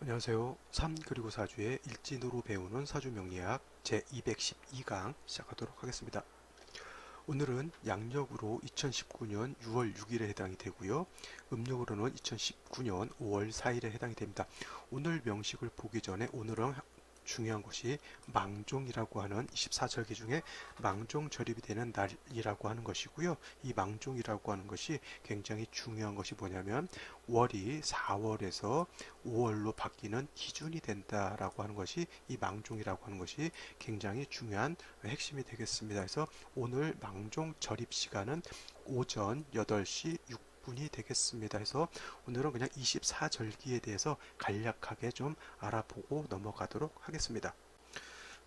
안녕하세요. 3 그리고 4주의 일진으로 배우는 사주명리학 제212강 시작하도록 하겠습니다. 오늘은 양력으로 2019년 6월 6일에 해당이 되고요. 음력으로는 2019년 5월 4일에 해당이 됩니다. 오늘 명식을 보기 전에 오늘은 중요한 것이 망종이라고 하는 24절기 중에 망종 절입이 되는 날이라고 하는 것이고요. 이 망종이라고 하는 것이 굉장히 중요한 것이 뭐냐면 월이 4월에서 5월로 바뀌는 기준이 된다라고 하는 것이 이 망종이라고 하는 것이 굉장히 중요한 핵심이 되겠습니다. 그래서 오늘 망종 절입 시간은 오전 8시 6분이 되겠습니다. 그래서 오늘은 그냥 24절기에 대해서 간략하게 좀 알아보고 넘어가도록 하겠습니다.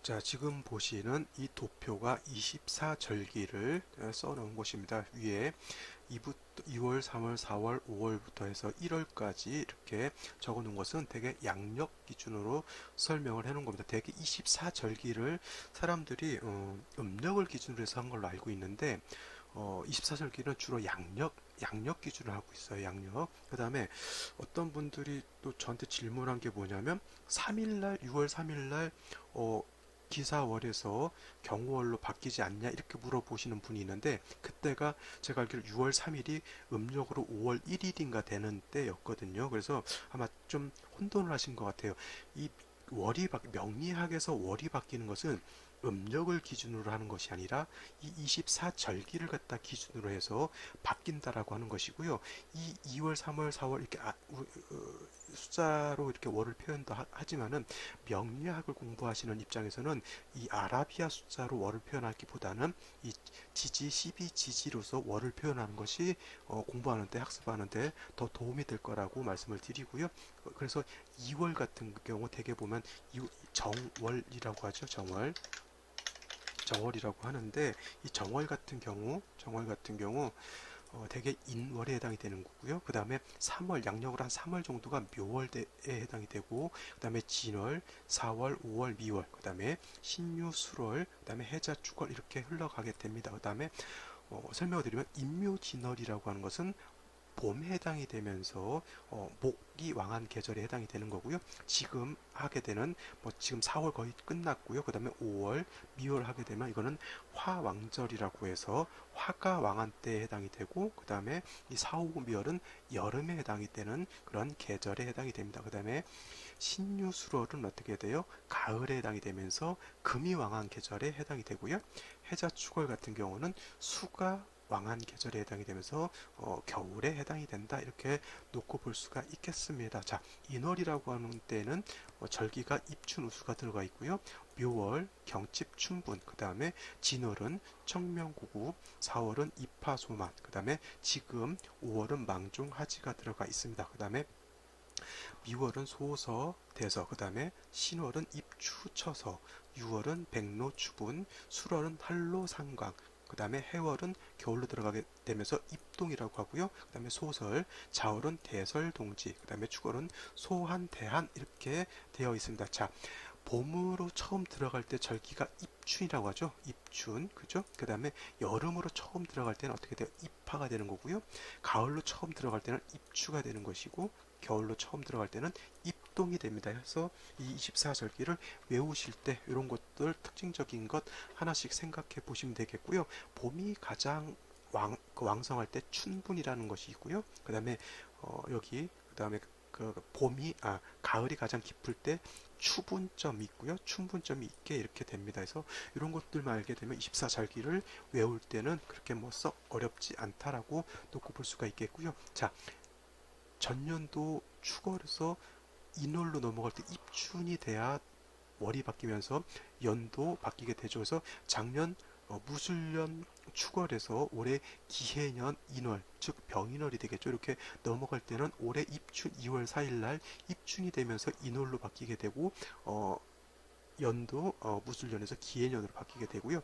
자, 지금 보시는 이 도표가 24절기를 써놓은 곳입니다. 위에 2월, 3월, 4월, 5월부터 해서 1월까지 이렇게 적어 놓은 것은 대개 양력 기준으로 설명을 해 놓은 겁니다. 대개 24절기를 사람들이 음력을 기준으로 해서 한 걸로 알고 있는데 24절기는 주로 양력 기준으로 하고 있어요. 양력. 그 다음에 어떤 분들이 또 저한테 질문한 게 뭐냐면 3일날 6월 3일날 기사월에서 경우월로 바뀌지 않냐 이렇게 물어보시는 분이 있는데 그때가 제가 알기로 6월 3일이 음력으로 5월 1일인가 되는 때였거든요. 그래서 아마 좀 혼돈을 하신 것 같아요. 이 명리학에서 월이 바뀌는 것은 음력을 기준으로 하는 것이 아니라 이 24절기를 갖다 기준으로 해서 바뀐다라고 하는 것이고요. 이 2월, 3월, 4월 이렇게 숫자로 이렇게 월을 표현도 하지만은 명리학을 공부하시는 입장에서는 이 아라비아 숫자로 월을 표현하기보다는 이 지지, 12지지로서 월을 표현하는 것이 공부하는데 학습하는데 더 도움이 될 거라고 말씀을 드리고요. 그래서 2월 같은 경우 대개 보면 정월이라고 하죠. 정월이라고 하는데 이 정월 같은 경우 대개 인월에 해당이 되는 거고요. 그 다음에 3월, 양력으로 한 3월 정도가 묘월에 해당이 되고, 그 다음에 진월, 4월, 5월, 미월, 그 다음에 신유, 술월, 그 다음에 해자, 축월 이렇게 흘러가게 됩니다. 그 다음에 설명을 드리면 인묘진월이라고 하는 것은 봄에 해당이 되면서 목이 왕한 계절에 해당이 되는 거고요. 지금 하게 되는 지금 4월 거의 끝났고요. 그 다음에 5월, 미월 하게 되면 이거는 화왕절이라고 해서 화가 왕한 때에 해당이 되고 그 다음에 이 4, 5, 미월은 여름에 해당이 되는 그런 계절에 해당이 됩니다. 그 다음에 신유술월은 어떻게 돼요? 가을에 해당이 되면서 금이 왕한 계절에 해당이 되고요. 해자축월 같은 경우는 수가 왕한 계절에 해당이 되면서 겨울에 해당이 된다 이렇게 놓고 볼 수가 있겠습니다. 자, 인월이라고 하는 때는 절기가 입춘우수가 들어가 있고요. 묘월, 경칩, 춘분, 그 다음에 진월은 청명고구, 4월은 입하소만, 그 다음에 지금 5월은 망종하지가 들어가 있습니다. 그 다음에 미월은 소서, 대서, 그 다음에 신월은 입추처서, 6월은 백로추분, 술월은 한로상광, 그 다음에 해월은 겨울로 들어가게 되면서 입동이라고 하고요. 그 다음에 소설, 자월은 대설동지, 그 다음에 축월은 소한대한 이렇게 되어 있습니다. 자, 봄으로 처음 들어갈 때 절기가 입춘이라고 하죠. 입춘, 그죠? 그 다음에 여름으로 처음 들어갈 때는 어떻게 돼요? 입하가 되는 거고요. 가을로 처음 들어갈 때는 입추가 되는 것이고, 겨울로 처음 들어갈 때는 입동이 됩니다. 그래서 이 24절기를 외우실 때 이런 것들 특징적인 것 하나씩 생각해 보시면 되겠고요. 봄이 가장 왕성할 때 춘분이라는 것이 있고요. 그 다음에 그 다음에 가을이 가장 깊을 때 추분점이 있고요. 춘분점이 있게 이렇게 됩니다. 그래서 이런 것들만 알게 되면 24절기를 외울 때는 그렇게 뭐 썩 어렵지 않다라고 놓고 볼 수가 있겠고요. 자, 전년도 축월에서 인월로 넘어갈 때 입춘이 돼야 월이 바뀌면서 연도 바뀌게 되죠. 그래서 작년 무술년 축월에서 올해 기해년 인월, 즉 병인월이 되겠죠. 이렇게 넘어갈 때는 올해 입춘 2월 4일 날 입춘이 되면서 인월로 바뀌게 되고 연도 무술년에서 기해년으로 바뀌게 되고요.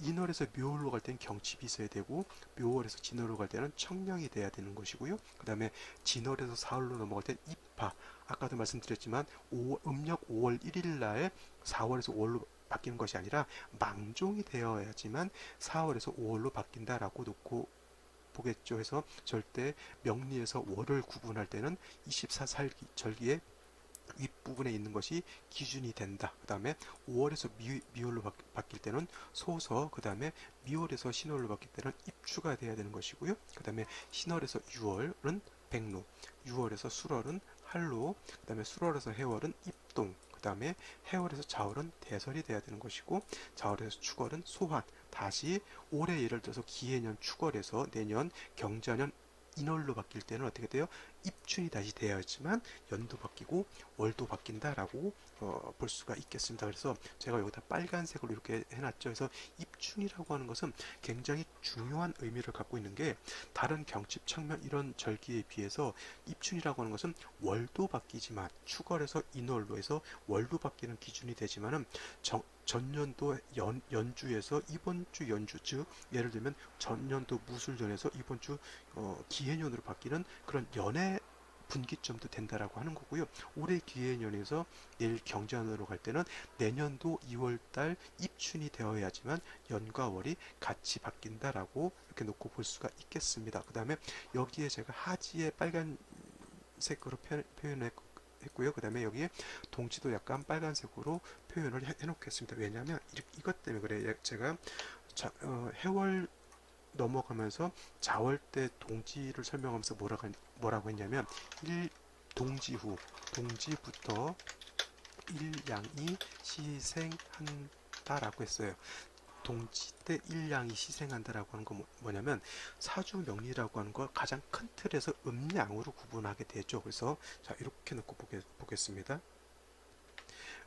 인월에서 묘월로 갈 때는 경칩이 있어야 되고 묘월에서 진월로 갈 때는 청명이 돼야 되는 것이고요. 그 다음에 진월에서 사월로 넘어갈 때는 입하. 아까도 말씀드렸지만 음력 5월 1일 날 4월에서 5월로 바뀌는 것이 아니라 망종이 되어야지만 4월에서 5월로 바뀐다라고 놓고 보겠죠. 그래서 절대 명리에서 월을 구분할 때는 24절기에 윗부분에 있는 것이 기준이 된다. 그 다음에 5월에서 미월로 바뀔 때는 소서, 그 다음에 미월에서 신월로 바뀔 때는 입추가 돼야 되는 것이고요. 그 다음에 신월에서 6월은 백로, 6월에서 술월은 할로, 그 다음에 술월에서 해월은 입동, 그 다음에 해월에서 자월은 대설이 돼야 되는 것이고, 자월에서 축월은 소환. 다시 올해 예를 들어서 기해년 축월에서 내년 경자년 인월로 바뀔 때는 어떻게 돼요? 입춘이 다시 되어야지만 연도 바뀌고 월도 바뀐다라고 볼 수가 있겠습니다. 그래서 제가 여기다 빨간색으로 이렇게 해놨죠. 그래서 입춘이라고 하는 것은 굉장히 중요한 의미를 갖고 있는 게, 다른 경칩, 청면 이런 절기에 비해서 입춘이라고 하는 것은 월도 바뀌지만, 축월에서 인월로 해서 월도 바뀌는 기준이 되지만은 전년도 연주에서 이번 주 연주, 즉 예를 들면 전년도 무술년에서 이번 주 기해년으로 바뀌는 그런 연의 분기점도 된다라고 하는 거고요. 올해 기해년에서 내일 경자년으로 갈 때는 내년도 2월달 입춘이 되어야지만 연과 월이 같이 바뀐다라고 이렇게 놓고 볼 수가 있겠습니다. 그 다음에 여기에 제가 하지의 빨간색으로 표현했고요. 그 다음에 여기에 동지도 약간 빨간색으로 표현을 해놓겠습니다. 왜냐하면 이것 때문에 그래요. 제가 해월 넘어가면서 자월 때 동지를 설명하면서 뭐라고 했냐면, 동지부터 일양이 시생한다라고 했어요. 동지 때 일양이 시생한다라고 하는 건 뭐냐면, 사주 명리라고 하는 걸 가장 큰 틀에서 음양으로 구분하게 되죠. 그래서 자, 이렇게 놓고 보겠습니다.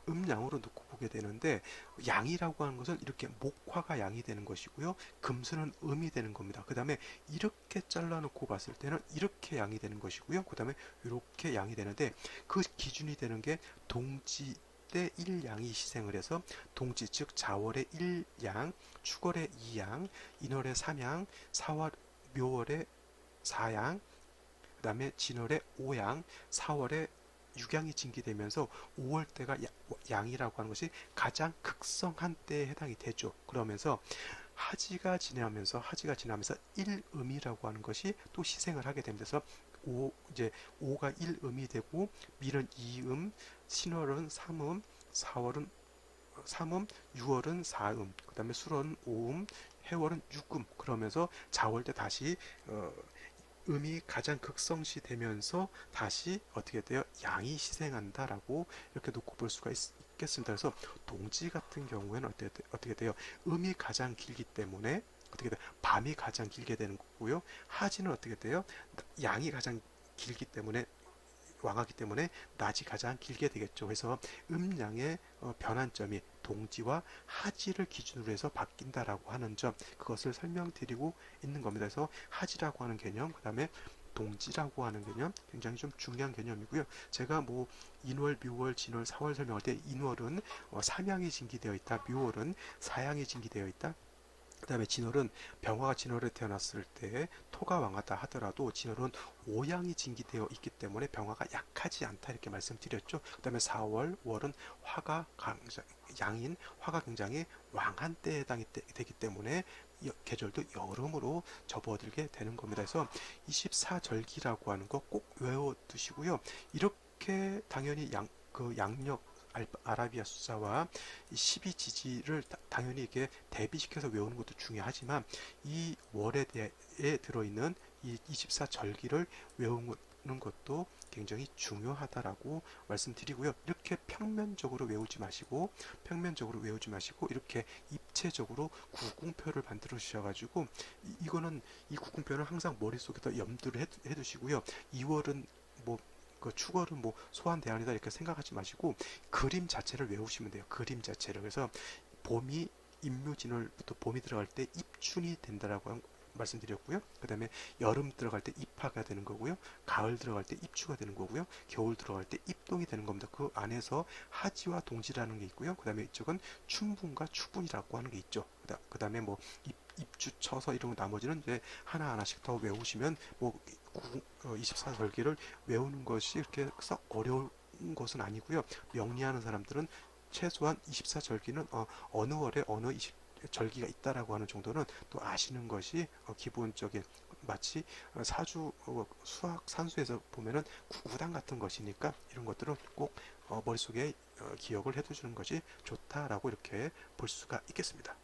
음양으로 놓고 보게 되는데, 양이라고 하는 것은 이렇게 목화가 양이 되는 것이고요, 금수는 음이 되는 겁니다. 그 다음에 이렇게 잘라놓고 봤을 때는 이렇게 양이 되는 것이고요, 그 다음에 이렇게 양이 되는데, 그 기준이 되는 게 동지 때 1양이 시생을 해서, 동지 즉 자월에 1양, 축월에 2양, 인월에 3양, 묘월에 4양, 그 다음에 진월에 5양, 4월에 6양이 징기되면서 5월 때가 양이라고 하는 것이 가장 극성한 때에 해당이 되죠. 그러면서 하지가 지나면서 1음이라고 하는 것이 또 시생을 하게 되면서 이제 5가 1음이 되고, 미는 2음, 신월은 3음, 4월은 3음, 6월은 4음, 그 다음에 술월은 5음, 해월은 6음, 그러면서 자월 때 다시 음이 가장 극성시 되면서 다시 어떻게 돼요? 양이 시생한다라고 이렇게 놓고 볼 수가 있겠습니다. 그래서 동지 같은 경우에는 어떻게 돼요? 음이 가장 길기 때문에 어떻게 돼요? 밤이 가장 길게 되는 거고요. 하지는 어떻게 돼요? 양이 가장 길기 때문에, 왕하기 때문에 낮이 가장 길게 되겠죠. 그래서 음양의 변환점이 동지와 하지를 기준으로 해서 바뀐다라고 하는 점, 그것을 설명드리고 있는 겁니다. 그래서 하지라고 하는 개념, 그 다음에 동지라고 하는 개념, 굉장히 좀 중요한 개념이고요. 제가 뭐 인월, 묘월, 진월, 사월 설명할 때, 인월은 삼양이 징기되어 있다, 묘월은 사양이 징기되어 있다, 그 다음에 진월은, 병화가 진월에 태어났을 때 토가 왕하다 하더라도 진월은 오양이 징기되어 있기 때문에 병화가 약하지 않다, 이렇게 말씀드렸죠. 그 다음에 4월, 5월은 화가 굉장히 왕한 때에 해당이 되기 때문에 계절도 여름으로 접어들게 되는 겁니다. 그래서 24절기라고 하는 거 꼭 외워두시고요. 이렇게 당연히 양력 아라비아 숫자와 12지지를 당연히 이게 대비시켜서 외우는 것도 중요하지만, 이 월에 대해 들어있는 이 24절기를 외우는 것도 굉장히 중요하다라고 말씀드리고요. 이렇게 평면적으로 외우지 마시고 이렇게 입체적으로 구궁표를 만들어 주셔가지고, 이거는 이 구궁표는 항상 머릿속에다 염두를 해두시고요. 2월은 뭐 축월은 뭐 소환대안이다 이렇게 생각하지 마시고 그림 자체를 외우시면 돼요. 그림 자체를. 그래서 봄이 임묘진월부터 봄이 들어갈 때 입춘이 된다라고 말씀드렸고요. 그 다음에 여름 들어갈 때 입하가 되는 거고요. 가을 들어갈 때 입추가 되는 거고요. 겨울 들어갈 때 입동이 되는 겁니다. 그 안에서 하지와 동지라는 게 있고요. 그 다음에 이쪽은 춘분과 추분이라고 하는 게 있죠. 그 다음에 뭐 입주 쳐서 이런 나머지는 이제 하나하나씩 더 외우시면, 뭐 24절기를 외우는 것이 이렇게 썩 어려운 것은 아니고요. 명리하는 사람들은 최소한 24절기는 어느 월에 어느 절기가 있다라고 하는 정도는 또 아시는 것이 기본적인 마치 사주 수학 산수에서 보면은 구구단 같은 것이니까 이런 것들은 꼭 머릿속에 기억을 해두시는 것이 좋다라고 이렇게 볼 수가 있겠습니다.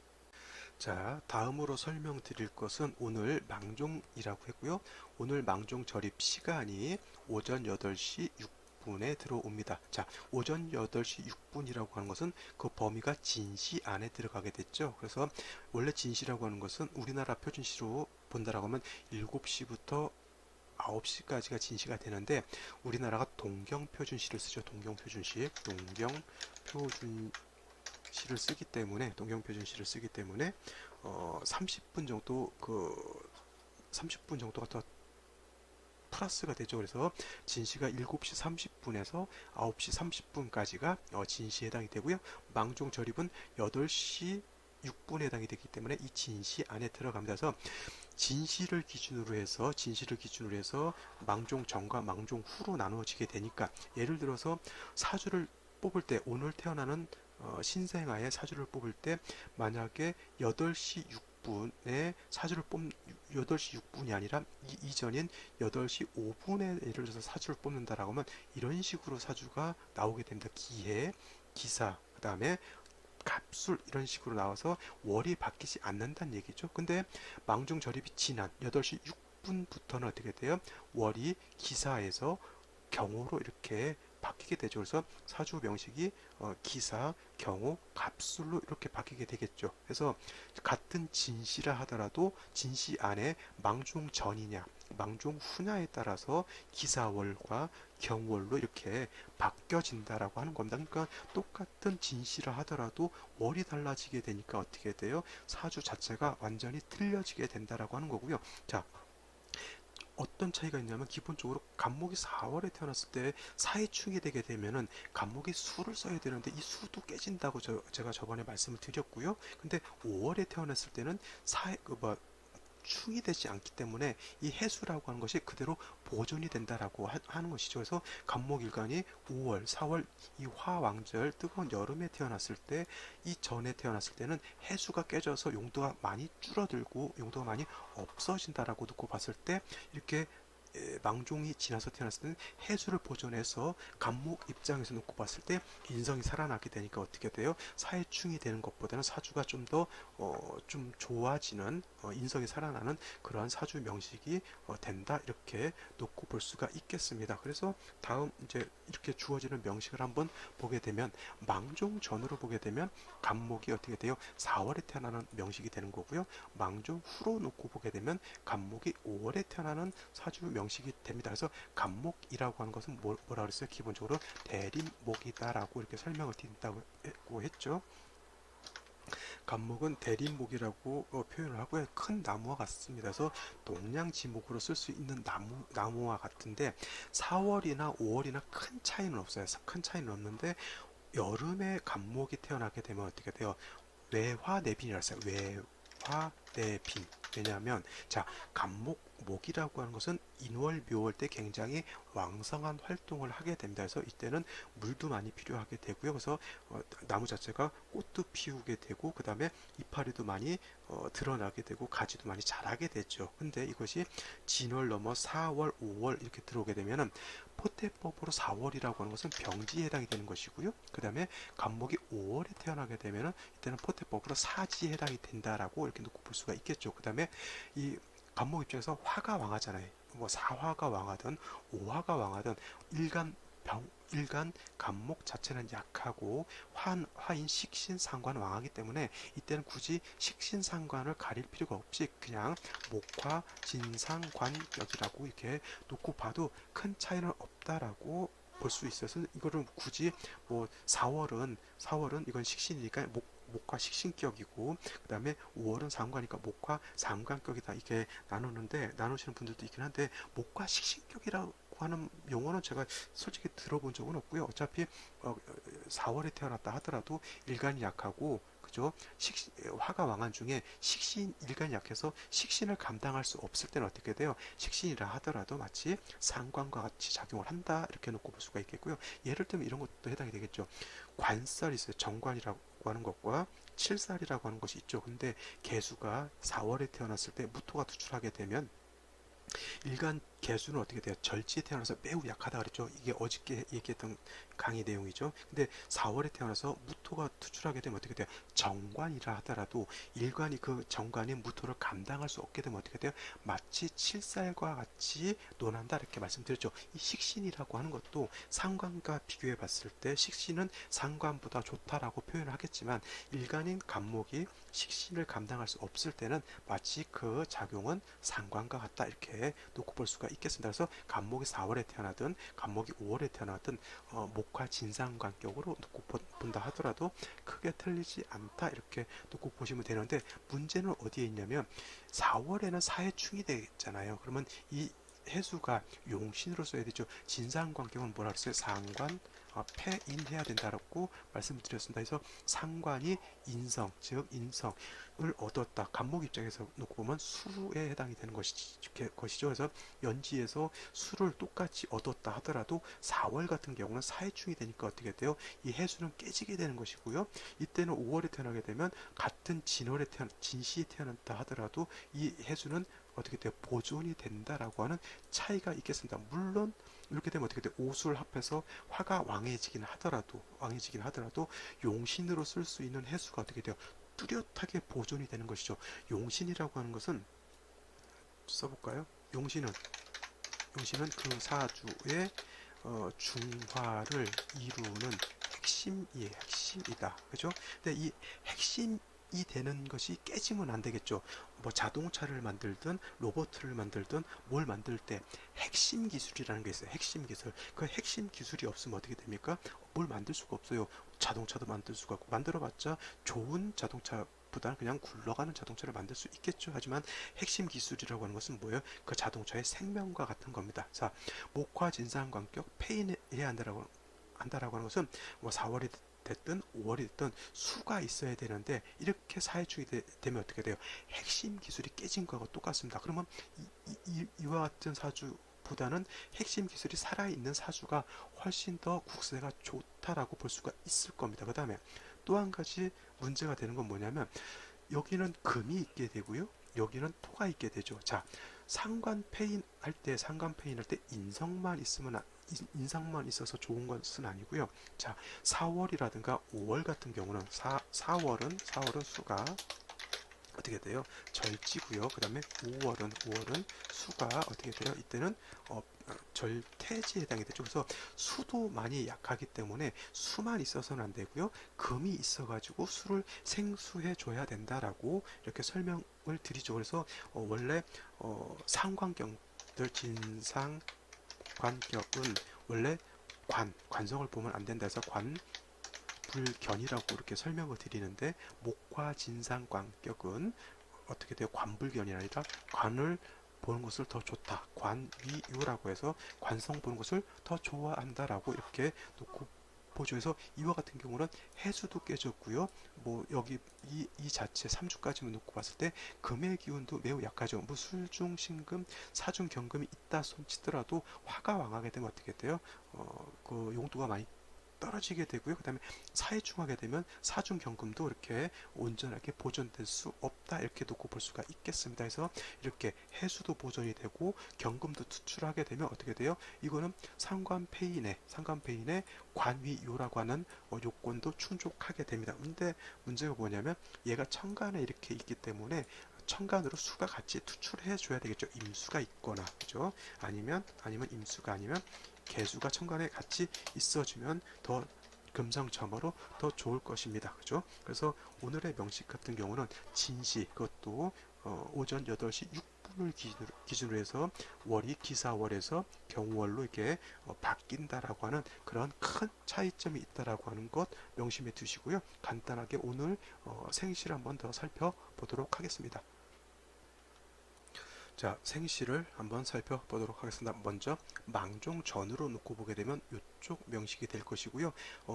자, 다음으로 설명드릴 것은 오늘 망종이라고 했고요. 오늘 망종 절입 시간이 오전 8시 6분에 들어옵니다. 자, 오전 8시 6분이라고 하는 것은 그 범위가 진시 안에 들어가게 됐죠. 그래서 원래 진시라고 하는 것은 우리나라 표준시로 본다라고 하면 7시부터 9시까지가 진시가 되는데 우리나라가 동경표준시를 쓰죠. 동경표준시. 동경표준시를 쓰기 때문에 30분 정도 30분 정도가 더 플러스가 되죠. 그래서 진시가 7시 30분에서 9시 30분까지가 진시에 해당이 되고요. 망종 절입은 8시 6분에 해당이 되기 때문에 이 진시 안에 들어갑니다. 그래서 진시를 기준으로 해서 망종 전과 망종 후로 나누어지게 되니까 예를 들어서 사주를 뽑을 때 오늘 태어나는 신생아의 사주를 뽑을 때 만약에 8시 6분에 8시 6분이 아니라 이전인 8시 5분에 예를 들어서 사주를 뽑는다라고 하면 이런 식으로 사주가 나오게 됩니다. 기해, 기사, 그 다음에 갑술 이런 식으로 나와서 월이 바뀌지 않는다는 얘기죠. 근데 망중 절입이 지난 8시 6분부터는 어떻게 돼요? 월이 기사에서 경호로 이렇게 바뀌게 되죠. 그래서 사주 명식이 기사, 경호, 갑술로 이렇게 바뀌게 되겠죠. 그래서 같은 진시라 하더라도 진시 안에 망중 전이냐, 망중 후냐에 따라서 기사월과 경월로 이렇게 바뀌어진다라고 하는 겁니다. 그러니까 똑같은 진시라 하더라도 월이 달라지게 되니까 어떻게 돼요? 사주 자체가 완전히 틀려지게 된다라고 하는 거고요. 자, 어떤 차이가 있냐면 기본적으로 간목이 4월에 태어났을 때 사해충이 되게 되면은 간목이 수를 써야 되는데 이 수도 깨진다고 제가 저번에 말씀을 드렸고요. 근데 5월에 태어났을 때는 충이 되지 않기 때문에 이 해수라고 하는 것이 그대로 보존이 된다라고 하는 것이죠. 그래서 간목일간이 5월, 4월 이 화왕절 뜨거운 여름에 태어났을 때 이 전에 태어났을 때는 해수가 깨져서 용도가 많이 줄어들고 용도가 많이 없어진다라고 듣고 봤을 때 이렇게 망종이 지나서 태어났을 때는 해수를 보존해서 간목 입장에서 놓고 봤을 때 인성이 살아나게 되니까 어떻게 돼요? 사회충이 되는 것보다는 사주가 좀 더 좀 좋아지는 인성이 살아나는 그러한 사주 명식이 된다 이렇게 놓고 볼 수가 있겠습니다. 그래서 다음 이제 이렇게 주어지는 명식을 한번 보게 되면 망종 전으로 보게 되면 간목이 어떻게 돼요? 4월에 태어나는 명식이 되는 거고요. 망종 후로 놓고 보게 되면 간목이 5월에 태어나는 사주 명식이 됩니다. 그래서 간목이라고 하는 것은 뭐라 그랬어요? 기본적으로 대림목이다라고 이렇게 설명을 드린다고 했죠. 간목은 대림목이라고 표현을 하고요. 큰 나무와 같습니다. 그래서 동량지목으로 쓸 수 있는 나무와 같은데 4월이나 5월이나 큰 차이는 없어요. 큰 차이는 없는데 여름에 간목이 태어나게 되면 어떻게 돼요? 외화내빈이라고 했어요. 외화내빈. 왜냐하면 자 간목목이라고 하는 것은 인월 묘월 때 굉장히 왕성한 활동을 하게 됩니다. 그래서 이때는 물도 많이 필요하게 되고요. 그래서 나무 자체가 꽃도 피우게 되고 그 다음에 이파리도 많이 드러나게 되고 가지도 많이 자라게 되죠. 근데 이것이 진월 넘어 4월 5월 이렇게 들어오게 되면은 포태법으로 4월이라고 하는 것은 병지에 해당이 되는 것이고요. 그 다음에 간목이 5월에 태어나게 되면은 이때는 포태법으로 사지에 해당이 된다라고 이렇게 놓고 볼 수가 있겠죠. 그 다음에 이 간목 입장에서 화가 왕하잖아요. 뭐 사화가 왕하든 오화가 왕하든 일간 간목 자체는 약하고 화인 식신상관 왕하기 때문에 이때는 굳이 식신상관을 가릴 필요가 없이 그냥 목화 진상관격이라고 이렇게 놓고 봐도 큰 차이는 없다라고 볼 수 있어서 이거를 굳이 뭐 4월은 이건 식신이니까 목화 식신격이고 그 다음에 5월은 상관이니까 목화 상관격이다 이렇게 나누시는 분들도 있긴 한데 목화 식신격이라고 하는 용어는 제가 솔직히 들어본 적은 없고요. 어차피 4월에 태어났다 하더라도 일간이 약하고 그죠? 화가 왕한 중에 식신 일간이 약해서 식신을 감당할 수 없을 때는 어떻게 돼요? 식신이라 하더라도 마치 상관과 같이 작용을 한다 이렇게 놓고 볼 수가 있겠고요. 예를 들면 이런 것도 해당이 되겠죠. 관살이 있어요. 정관이라고 하는 것과 칠살이라고 하는 것이 있죠. 근데 개수가 4월에 태어났을 때 무토가 투출하게 되면 일간 개수는 어떻게 돼요? 절지에 태어나서 매우 약하다 그랬죠. 이게 어저께 얘기했던 강의 내용이죠. 근데 4월에 태어나서 무토가 투출하게 되면 어떻게 돼요? 정관이라 하더라도 일관이 그 정관이 무토를 감당할 수 없게 되면 어떻게 돼요? 마치 칠살과 같이 논한다 이렇게 말씀드렸죠. 이 식신이라고 하는 것도 상관과 비교해 봤을 때 식신은 상관보다 좋다라고 표현을 하겠지만 일간인 간목이 식신을 감당할 수 없을 때는 마치 그 작용은 상관과 같다 이렇게 놓고 볼 수가 있겠습니다. 그래서 간목이 4월에 태어나든 간목이 5월에 태어나든 목화 진상관격으로 놓고 본다 하더라도 크게 틀리지 않다 이렇게 놓고 보시면 되는데 문제는 어디에 있냐면 4월에는 사해충이 되잖아요. 그러면 이 해수가 용신으로 써야 되죠. 진상관격은 뭐라 그랬어요? 상관 패인해야 된다라고 말씀드렸습니다. 그래서 상관이 인성, 즉 인성을 얻었다. 간목 입장에서 놓고 보면 수에 해당이 되는 것이죠. 그래서 연지에서 수를 똑같이 얻었다 하더라도 4월 같은 경우는 사해충이 되니까 어떻게 돼요? 이 해수는 깨지게 되는 것이고요. 이때는 5월에 태어나게 되면 같은 진시에 태어났다 하더라도 이 해수는 어떻게 돼요? 보존이 된다라고 하는 차이가 있겠습니다. 물론 이렇게 되면 어떻게 돼요? 오술 합해서 화가 왕해지긴 하더라도 용신으로 쓸 수 있는 해수가 어떻게 돼요? 뚜렷하게 보존이 되는 것이죠. 용신이라고 하는 것은 써볼까요? 용신은 그 사주의 중화를 이루는 핵심이다. 그죠? 근데 이 핵심이 되는 것이 깨지면 안 되겠죠. 뭐 자동차를 만들든 로봇을 만들든 뭘 만들 때 핵심 기술이라는 게 있어요. 핵심 기술. 그 핵심 기술이 없으면 어떻게 됩니까? 뭘 만들 수가 없어요. 자동차도 만들 수가 없고 만들어봤자 좋은 자동차 보다는 그냥 굴러가는 자동차를 만들 수 있겠죠. 하지만 핵심 기술이라고 하는 것은 뭐예요? 그 자동차의 생명과 같은 겁니다. 자, 목화 진상관격 폐인해야 한다라고 하는 것은 뭐 4월이 됐든 5월이 됐든 수가 있어야 되는데 이렇게 사회충이 되면 어떻게 돼요? 핵심 기술이 깨진 거하고 똑같습니다. 그러면 이와 같은 사주보다는 핵심 기술이 살아있는 사주가 훨씬 더 국세가 좋다라고 볼 수가 있을 겁니다. 그 다음에 또 한 가지 문제가 되는 건 뭐냐면 여기는 금이 있게 되고요. 여기는 토가 있게 되죠. 자, 상관패인 할 때 인성만 있어서 좋은 것은 아니고요. 자, 4월이라든가 5월 같은 경우는 4월은 수가 어떻게 돼요? 절지고요. 그 다음에 5월은 수가 어떻게 돼요? 이때는 절퇴지에 해당이 되죠. 그래서 수도 많이 약하기 때문에 수만 있어서는 안 되고요. 금이 있어가지고 수를 생수해 줘야 된다라고 이렇게 설명을 드리죠. 그래서 원래 상관경들 진상관격은 원래 관성을 보면 안 된다 해서 불견이라고 이렇게 설명을 드리는데 목화 진상관격은 어떻게 돼요? 관불견이 아니라 관을 보는 것을 더 좋다. 관위유라고 해서 관성 보는 것을 더 좋아한다라고 이렇게 놓고 보죠. 그래서 이와 같은 경우는 해수도 깨졌고요. 뭐 여기 이 자체 3주까지만 놓고 봤을 때 금의 기운도 매우 약하죠. 뭐 술중 신금 사중 경금이 있다 손치더라도 화가 왕하게 되면 어떻게 돼요? 그 용도가 많이 떨어지게 되고요. 그 다음에 사회충하게 되면 사중경금도 이렇게 온전하게 보존될 수 없다 이렇게 놓고 볼 수가 있겠습니다. 그래서 이렇게 해수도 보존이 되고 경금도 투출하게 되면 어떻게 돼요? 이거는 상관폐인의 관위요라고 하는 요건도 충족하게 됩니다. 근데 문제가 뭐냐면 얘가 천간에 이렇게 있기 때문에 천간으로 수가 같이 투출해 줘야 되겠죠. 임수가 있거나 그죠? 아니면 임수가 아니면 개수가 천간에 같이 있어주면 더 금성첨으로 더 좋을 것입니다. 그죠? 그래서 오늘의 명식 같은 경우는 진시 그것도 오전 8시 6분을 기준으로 해서 월이 기사월에서 경월로 이렇게 바뀐다라고 하는 그런 큰 차이점이 있다라고 하는 것 명심해 두시고요. 간단하게 오늘 생실 한번 더 살펴보도록 하겠습니다. 자, 생시를 한번 살펴보도록 하겠습니다. 먼저 망종전으로 놓고 보게 되면 이쪽 명식이 될 것이고요.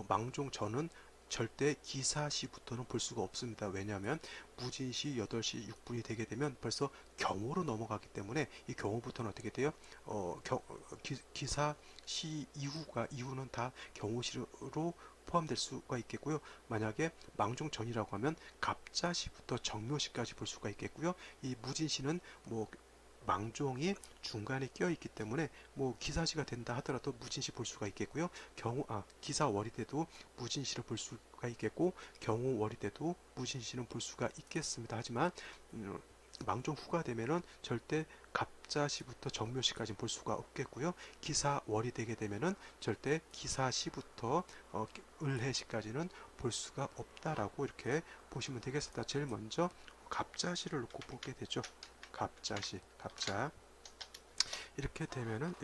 망종전은 절대 기사시부터는 볼 수가 없습니다. 왜냐하면 무진시 8시 6분이 되게 되면 벌써 경호로 넘어가기 때문에 이 경호부터는 어떻게 돼요? 기사시 이후는 다 경호시로 포함될 수가 있겠고요. 만약에 망종전이라고 하면 갑자시부터 정묘시까지 볼 수가 있겠고요. 이 무진시는 뭐 망종이 중간에 끼어 있기 때문에 뭐 기사시가 된다 하더라도 무진시 볼 수가 있겠고요. 기사월이 돼도 무진시를 볼 수가 있겠고 경우월이 돼도 무진시는 볼 수가 있겠습니다. 하지만 망종 후가 되면은 절대 갑자시부터 정묘시까지 볼 수가 없겠고요. 기사월이 되게 되면은 절대 기사시부터 을해시까지는 볼 수가 없다라고 이렇게 보시면 되겠습니다. 제일 먼저 갑자시를 놓고 보게 되죠. 갑자시, 갑자. 이렇게 되면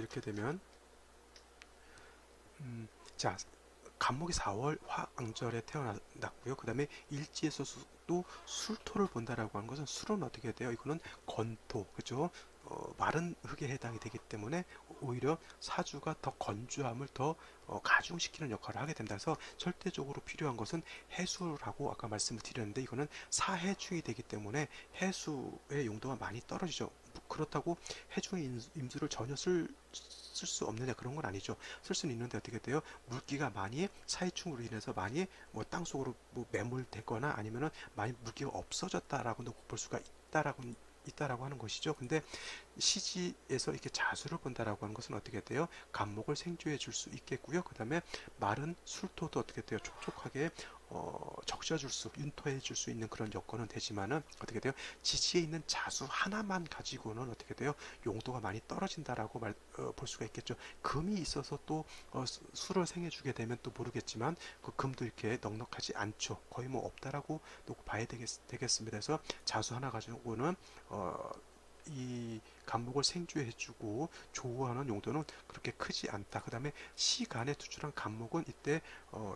자, 간목이 4월 화앙절에 태어났고요. 그 다음에 일지에서 또 술토를 본다라고 하는 것은 술은 어떻게 돼요? 이거는 건토, 그죠? 마른 흙에 해당이 되기 때문에 오히려 사주가 더 건조함을 더 가중시키는 역할을 하게 된다. 그래서 절대적으로 필요한 것은 해수라고 아까 말씀을 드렸는데 이거는 사해충이 되기 때문에 해수의 용도가 많이 떨어지죠. 그렇다고 해충의 임수를 전혀 쓸 수 없느냐 그런 건 아니죠. 쓸 수는 있는데 어떻게 돼요? 물기가 많이 사해충으로 인해서 많이 뭐 땅속으로 뭐 매몰되거나 아니면은 많이 물기가 없어졌다라고도 볼 수가 있다라고 하는 것이죠. 근데 시지에서 이렇게 자수를 본다라고 하는 것은 어떻게 돼요? 간목을 생조해 줄 수 있겠고요. 그 다음에 마른 술토도 어떻게 돼요? 촉촉하게 적셔줄 윤토해 줄 수 있는 그런 여건은 되지만은 어떻게 돼요? 지지에 있는 자수 하나만 가지고는 어떻게 돼요? 용도가 많이 떨어진다라고 볼 수가 있겠죠. 금이 있어서 또 술을 생해주게 되면 또 모르겠지만 그 금도 이렇게 넉넉하지 않죠. 거의 뭐 없다라고 놓고 봐야 되겠습니다. 그래서 자수 하나 가지고는 이 간목을 생주해주고 조우하는 용도는 그렇게 크지 않다. 그 다음에 시간에 투출한 간목은 이때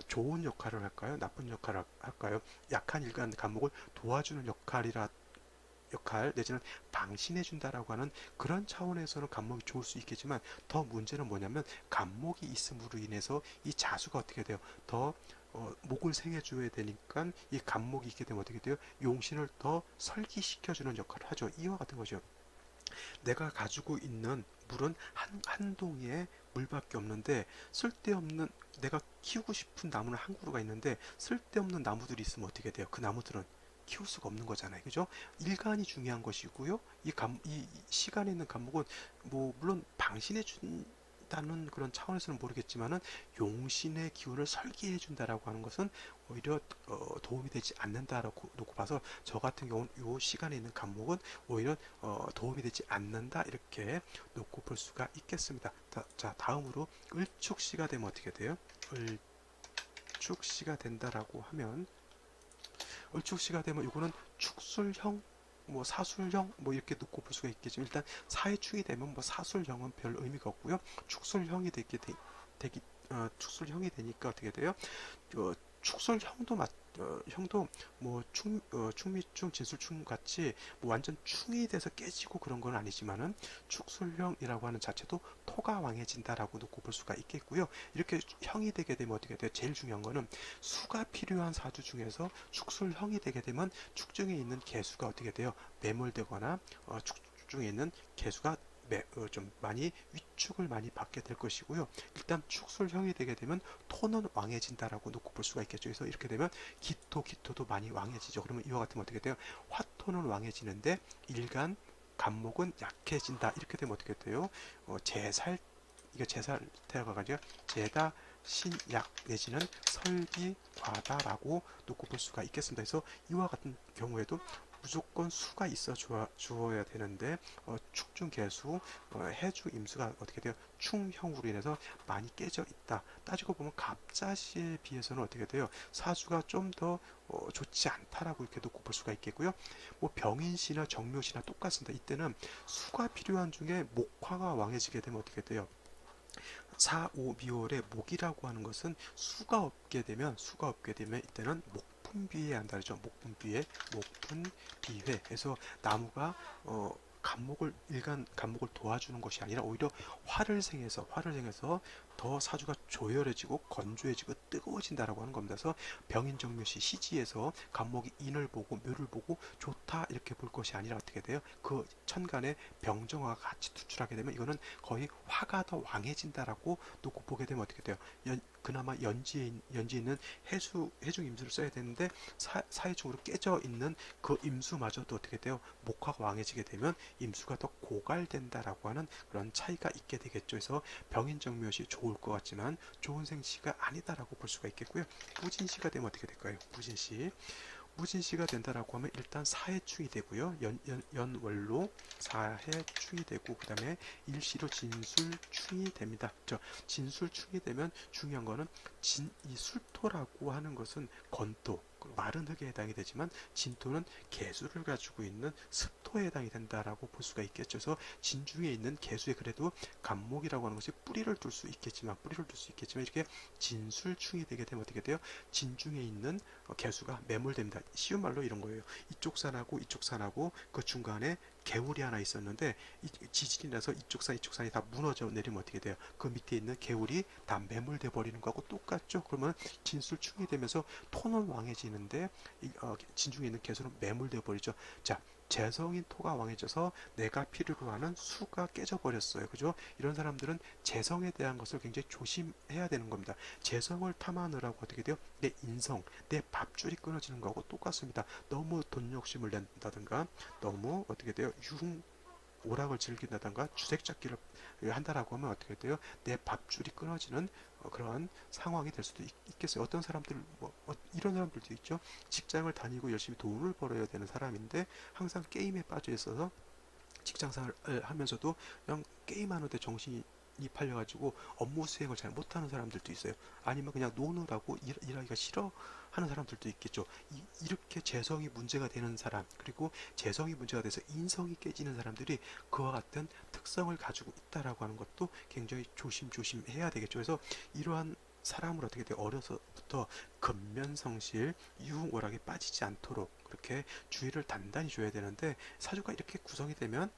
좋은 역할을 할까요? 나쁜 역할을 할까요? 약한 일간 간목을 도와주는 역할 내지는 방신해준다라고 하는 그런 차원에서는 간목이 좋을 수 있겠지만 더 문제는 뭐냐면 간목이 있음으로 인해서 이 자수가 어떻게 돼요? 더 목을 생해줘야 되니까 이 간목이 있게 되면 어떻게 돼요? 용신을 더 설기시켜주는 역할을 하죠. 이와 같은 거죠. 내가 가지고 있는 물은 한 동이에 물밖에 없는데 쓸데없는 내가 키우고 싶은 나무는 한 그루가 있는데 쓸데없는 나무들이 있으면 어떻게 돼요? 그 나무들은 키울 수가 없는 거잖아요. 그죠? 일간이 중요한 것이고요. 이 시간에 있는 감목은 뭐 물론 방신해 준다는 그런 차원에서는 모르겠지만은 용신의 기운을 설계해 준다라고 하는 것은 오히려 도움이 되지 않는다라고 놓고 봐서 저 같은 경우는 이 시간에 있는 감목은 오히려 도움이 되지 않는다 이렇게 놓고 볼 수가 있겠습니다. 자, 다음으로 을축시가 되면 어떻게 돼요? 을축시가 된다라고 하면 을축시가 되면 이거는 축술형 뭐 사술형 뭐 이렇게 놓고 볼 수가 있겠지만 일단 사회축이 되면 뭐 사술형은 별 의미가 없고요. 축술형이 축술형이 되니까 어떻게 돼요? 축술형도 형도 뭐 충미충 진술충 같이 뭐 완전 충이 돼서 깨지고 그런 건 아니지만은 축술형이라고 하는 자체도 토가 왕해진다라고 놓고 볼 수가 있겠고요. 이렇게 형이 되게 되면 어떻게 돼요? 제일 중요한 거는 수가 필요한 사주 중에서 축술형이 되게 되면 축중에 있는 개수가 어떻게 돼요? 매몰되거나 축중에 있는 개수가 좀 많이 위축을 많이 받게 될 것이고요. 일단 축술형이 되게 되면 토는 왕해진다라고 놓고 볼 수가 있겠죠. 그래서 이렇게 되면 기토도 많이 왕해지죠. 그러면 이와 같으면 어떻게 돼요? 화토는 왕해지는데 일간 간목은 약해진다. 이렇게 되면 어떻게 돼요? 이거 제살 태어가가지고 제다 신약 내지는 설기과다라고 놓고 볼 수가 있겠습니다. 그래서 이와 같은 경우에도 무조건 수가 있어 주어야 되는데 축중 개수 해주 임수가 어떻게 돼요? 충형으로 인해서 많이 깨져 있다. 따지고 보면 갑자시에 비해서는 어떻게 돼요? 사주가 좀 더 좋지 않다라고 이렇게 놓고 볼 수가 있겠고요. 뭐 병인시나 정묘시나 똑같습니다. 이때는 수가 필요한 중에 목화가 왕해지게 되면 어떻게 돼요? 4, 5, 미월에 목이라고 하는 것은 수가 없게 되면 이때는 목분비에 한다 그러죠. 목분비회 해서 나무가 간목을 도와주는 것이 아니라 오히려 화를 생해서 더 더 사주가 조열해지고 건조해지고 뜨거워진다라고 하는 겁니다. 그래서 병인정묘시 시지에서 간목이 인을 보고 묘를 보고 좋다 이렇게 볼 것이 아니라 어떻게 돼요? 그 천간에 병정화가 같이 투출하게 되면 이거는 거의 화가 더 왕해진다라고 놓고 보게 되면 어떻게 돼요? 그나마 연지에 있는 해중 임수를 써야 되는데 사회충으로 깨져 있는 그 임수마저도 어떻게 돼요? 목화가 왕해지게 되면 임수가 더 고갈된다라고 하는 그런 차이가 있게 되겠죠. 그래서 병인정묘시 좋을 것 같지만 좋은 생시가 아니다라고 볼 수가 있겠고요. 무진시가 되면 어떻게 될까요? 무진시가 된다라고 하면 일단 사해충이 되고요. 연월로 사해충이 되고 그 다음에 일시로 진술충이 됩니다. 진술충이 되면 중요한 거는 이 술토라고 하는 것은 건토, 마른 흙에 해당이 되지만 진토는 개수를 가지고 있는 습토에 해당이 된다라고 볼 수가 있겠죠. 그래서 진중에 있는 개수에 그래도 간목이라고 하는 것이 뿌리를 둘 수 있겠지만 이렇게 진술충이 되게 되면 어떻게 돼요? 진중에 있는 개수가 매몰됩니다. 쉬운 말로 이런 거예요. 이쪽 산하고 그 중간에 개울이 하나 있었는데 지진이 나서 이쪽 산이 다 무너져 내리면 어떻게 돼요? 그 밑에 있는 개울이 다 매몰돼 버리는 거하고 똑같죠. 그러면 진술충이 되면서 토는 왕해지는데 진중에 있는 개수는 매몰돼 버리죠. 자, 재성인 토가 왕해져서 내가 필요로 하는 수가 깨져 버렸어요. 그죠? 이런 사람들은 재성에 대한 것을 굉장히 조심해야 되는 겁니다. 재성을 탐하느라고 어떻게 돼요? 내 인성, 내 밥줄이 끊어지는 거하고 똑같습니다. 너무 돈 욕심을 낸다든가 너무 어떻게 돼요? 오락을 즐긴다든가 주색 잡기를 한다라고 하면 어떻게 돼요? 내 밥줄이 끊어지는 그런 상황이 될 수도 있겠어요. 어떤 사람들 이런 사람들도 있죠. 직장을 다니고 열심히 돈을 벌어야 되는 사람인데 항상 게임에 빠져 있어서 직장생활을 하면서도 그냥 게임하는데 정신이 팔려가지고 업무 수행을 잘 못하는 사람들도 있어요. 아니면 그냥 노느라고 일하기가 싫어 하는 사람들도 있겠죠. 이렇게 재성이 문제가 되는 사람, 그리고 재성이 문제가 돼서 인성이 깨지는 사람들이 그와 같은 특성을 가지고 있다라고 하는 것도 굉장히 조심해야 되겠죠. 그래서 이러한 사람을 어떻게 돼 어려서부터 근면성실 유흥오락에 빠지지 않도록 그렇게 주의를 단단히 줘야 되는데 사주가 이렇게 구성이 되면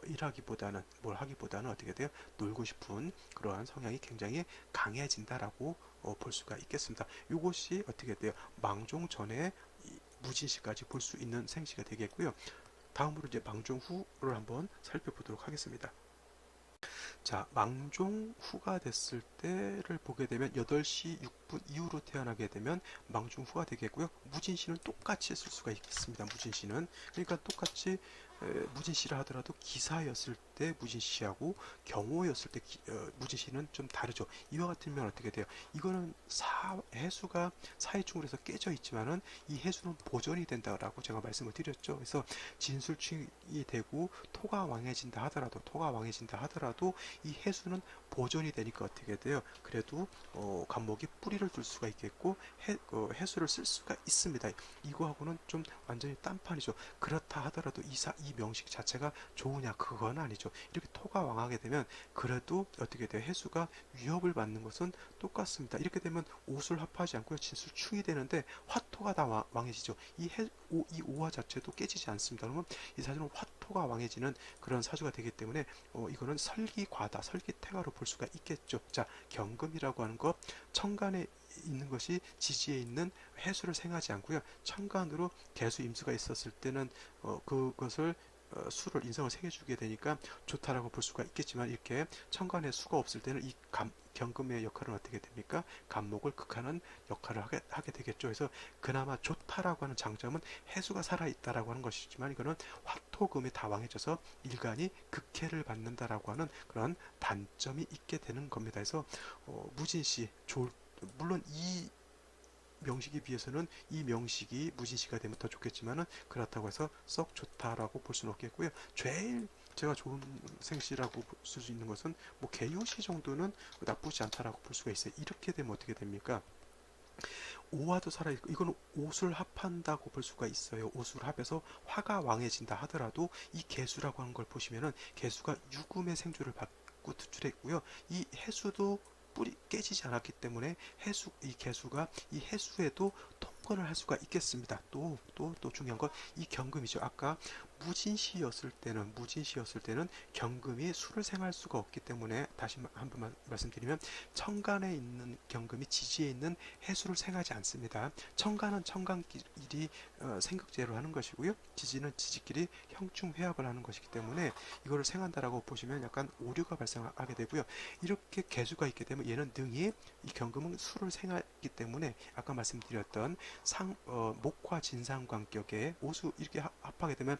일하기보다는 뭘 하기보다는 어떻게 돼요? 놀고 싶은 그러한 성향이 굉장히 강해진다라고 볼 수가 있겠습니다. 이것이 어떻게 돼요? 망종 전에 무진시까지 볼 수 있는 생시가 되겠고요. 다음으로 이제 망종 후를 한번 살펴보도록 하겠습니다. 자, 망종 후가 됐을 때를 보게 되면 8시 6분 이후로 태어나게 되면 망종 후가 되겠고요. 무진시는 똑같이 쓸 수가 있습니다. 무진시는 그러니까 똑같이 무진시라 하더라도 기사였을 때 무진시하고 경호였을 때 무진시는 좀 다르죠. 이와 같으면 어떻게 돼요? 이거는 해수가 사해충으로 해서 깨져 있지만은 이 해수는 보존이 된다라고 제가 말씀을 드렸죠. 그래서 진술충이 되고 토가 왕해진다 하더라도 이 해수는 보존이 되니까 어떻게 돼요? 그래도 간목이 뿌리를 둘 수가 있겠고 해수를 쓸 수가 있습니다. 이거하고는 좀 완전히 딴판이죠. 그렇다 하더라도 이 명식 자체가 좋으냐 그건 아니죠. 이렇게 토가 왕하게 되면 그래도 어떻게 돼요? 해수가 위협을 받는 것은 똑같습니다. 이렇게 되면 오술 합하지 않고요. 진술충이 되는데 화토가 다 왕해지죠. 이 오화 자체도 깨지지 않습니다. 그러면 이 사주는 화토가 왕해지는 그런 사주가 되기 때문에 이거는 설기과다, 설기태가로 볼 수가 있겠죠. 자, 경금이라고 하는 것, 천간에 있는 것이 지지에 있는 해수를 생하지 않고요. 천간으로 개수 임수가 있었을 때는 그것을 수를 인성을 새겨주게 되니까 좋다라고 볼 수가 있겠지만 이렇게 천간에 수가 없을 때는 이 경금의 역할은 어떻게 됩니까? 간목을 극하는 역할을 하게 되겠죠. 그래서 그나마 좋다라고 하는 장점은 해수가 살아있다라고 하는 것이지만 이거는 화토금이 다 왕해져서 일간이 극해를 받는다라고 하는 그런 단점이 있게 되는 겁니다. 그래서 무진시 물론 이 명식에 비해서는 이 명식이 무진시가 되면 더 좋겠지만은 그렇다고 해서 썩 좋다라고 볼 수는 없겠고요. 제일 제가 좋은 생시라고 볼 수 있는 것은 뭐 개요시 정도는 나쁘지 않다라고 볼 수가 있어요. 이렇게 되면 어떻게 됩니까? 오화도 살아있고 이거는 오술 합한다고 볼 수가 있어요. 오술 합해서 화가 왕해진다 하더라도 이 개수라고 하는 걸 보시면은 개수가 유금의 생주를 받고 투출했고요. 이 해수도 뿌리 깨지지 않았기 때문에 이 개수가 이 해수에도 통근을 할 수가 있겠습니다. 또 중요한 건 이 경금이죠. 아까 무진시였을 때는 경금이 수를 생할 수가 없기 때문에 다시 한 번 말씀드리면 천간에 있는 경금이 지지에 있는 해수를 생하지 않습니다. 천간은 천간끼리 생극제로 하는 것이고요. 지지는 지지끼리 형충회합을 하는 것이기 때문에 이거를 생한다라고 보시면 약간 오류가 발생하게 되고요. 이렇게 개수가 있게 되면 얘는 능이 이 경금은 수를 생하기 때문에 아까 말씀드렸던 목화 진상관격에 오수 이렇게 합하게 되면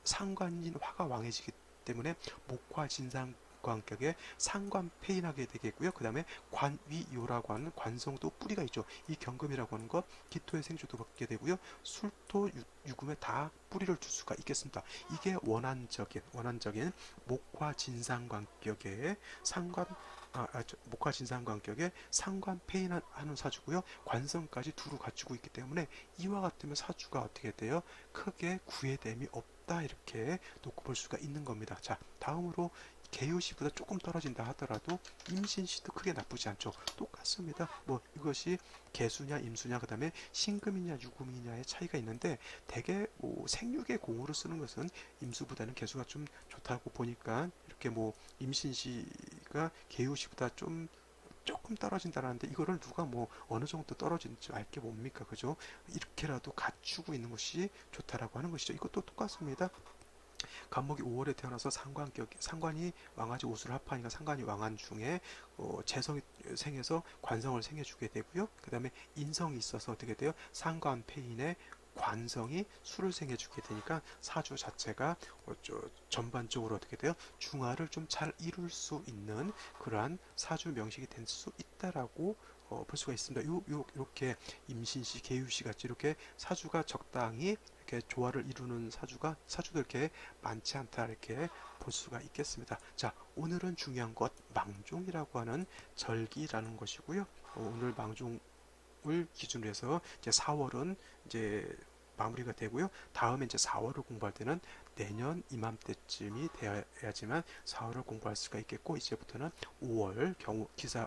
상관인 화가 왕해지기 때문에 목화 진상 관격에 상관폐인하게 되겠고요. 그 다음에 관위요라고 하는 관성도 뿌리가 있죠. 이 경금이라고 하는 것 기토의 생주도 받게 되고요. 술토 유금에 다 뿌리를 둘 수가 있겠습니다. 이게 원한적인 목화 진상 관격에 목화 진상 관격에 상관폐인하는 사주고요. 관성까지 두루 갖추고 있기 때문에 이와 같으면 사주가 어떻게 돼요? 크게 구애됨이 없다 이렇게 놓고 볼 수가 있는 겁니다. 자, 다음으로 개요시보다 조금 떨어진다 하더라도 임신시도 크게 나쁘지 않죠. 똑같습니다. 뭐 이것이 개수냐 임수냐 그 다음에 신금이냐 유금이냐의 차이가 있는데 대개 뭐 생육의 공으로 쓰는 것은 임수보다는 개수가 좀 좋다고 보니까 이렇게 뭐 임신시가 개요시보다 조금 떨어진다라는데 이거를 누가 뭐 어느 정도 떨어지는지 알 게 뭡니까 그죠? 이렇게라도 갖추고 있는 것이 좋다라고 하는 것이죠. 이것도 똑같습니다. 간목이 5월에 태어나서 상관이 왕아지 오수를 합하니까 상관이 왕한 중에 재성이 생해서 관성을 생해주게 되고요. 그 다음에 인성이 있어서 어떻게 돼요? 상관폐인의 관성이 수를 생해주게 되니까 사주 자체가 전반적으로 어떻게 돼요? 중화를 좀 잘 이룰 수 있는 그러한 사주 명식이 될 수 있다라고 볼 수가 있습니다. 이렇게 임신시, 계유시 같이 이렇게 사주가 적당히 이렇게 조화를 이루는 사주도 이렇게 많지 않다 이렇게 볼 수가 있겠습니다. 자, 오늘은 중요한 것 망종이라고 하는 절기라는 것이고요. 오늘 망종을 기준으로 해서 이제 4월은 이제 마무리가 되고요. 다음에 이제 4월을 공부할 때는 내년 이맘때쯤이 되어야지만 4월을 공부할 수가 있겠고 이제부터는 5월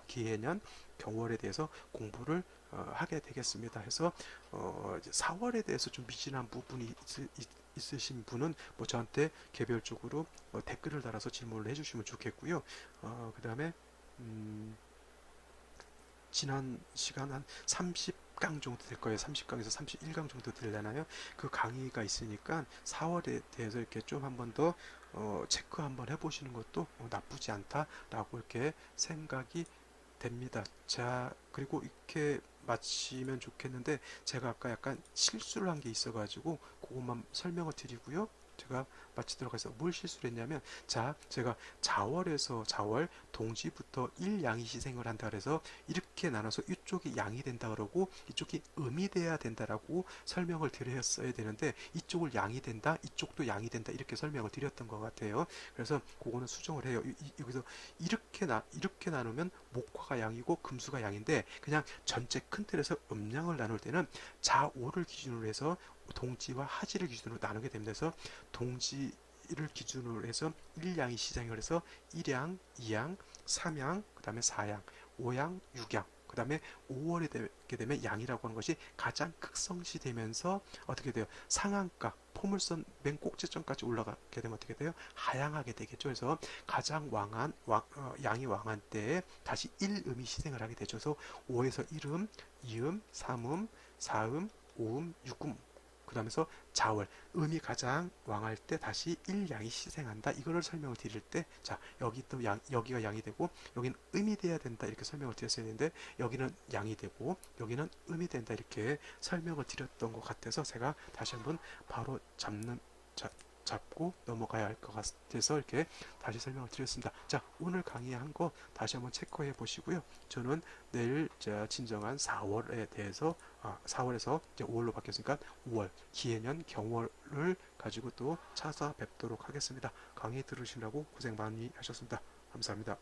기해년 경월에 대해서 공부를 하게 되겠습니다. 해서 4월에 대해서 좀 미진한 부분이 있으신 분은 뭐 저한테 개별적으로 댓글을 달아서 질문을 해주시면 좋겠고요. 그 다음에 지난 시간 한 30강 정도 될 거예요. 30강에서 31강 정도 되려나요? 그 강의가 있으니까 4월에 대해서 이렇게 좀 한 번 더 체크 한번 해보시는 것도 나쁘지 않다라고 이렇게 생각이 됩니다. 자, 그리고 이렇게 마치면 좋겠는데 제가 아까 약간 실수를 한 게 있어가지고 그것만 설명을 드리고요. 제가 마치도록 해서 뭘 실수를 했냐면 자 제가 자월 동지부터 일양이 시생을 한다 그래서 이렇게 나눠서 이쪽이 양이 된다 그러고 이쪽이 음이 돼야 된다라고 설명을 드렸어야 되는데 이쪽을 양이 된다 이쪽도 양이 된다 이렇게 설명을 드렸던 것 같아요. 그래서 그거는 수정을 해요. 여기서 이렇게 나누면 목화가 양이고 금수가 양인데 그냥 전체 큰 틀에서 음양을 나눌 때는 자오를 기준으로 해서 동지와 하지를 기준으로 나누게 됩니다. 그래서 동지를 기준으로 해서 1양이 시작을 해서 1양, 2양, 3양, 그 다음에 4양, 5양, 6양 그 다음에 5월이 되게 되면 양이라고 하는 것이 가장 극성시 되면서 어떻게 돼요? 상한가, 포물선 맨 꼭지점까지 올라가게 되면 어떻게 돼요? 하향하게 되겠죠. 그래서 가장 양이 왕한 때에 다시 1음이 시생을 하게 되죠. 그래서 5에서 1음, 2음, 3음, 4음, 5음, 6음 그 다음에서 자월, 음이 가장 왕할 때 다시 일양이 시생한다. 이거를 설명을 드릴 때, 자, 여기 또 여기가 양이 되고, 여기는 음이 돼야 된다. 이렇게 설명을 드렸어야 되는데, 여기는 양이 되고, 여기는 음이 된다. 이렇게 설명을 드렸던 것 같아서 제가 다시 한번 바로 잡고 넘어가야 할 것 같아서 이렇게 다시 설명을 드렸습니다. 자, 오늘 강의한 거 다시 한번 체크해 보시고요. 저는 내일 진정한 4월에 대해서 4월에서 이제 5월로 바뀌었으니까 5월 기해년 경월을 가지고 또 찾아뵙도록 하겠습니다. 강의 들으시느라고 고생 많이 하셨습니다. 감사합니다.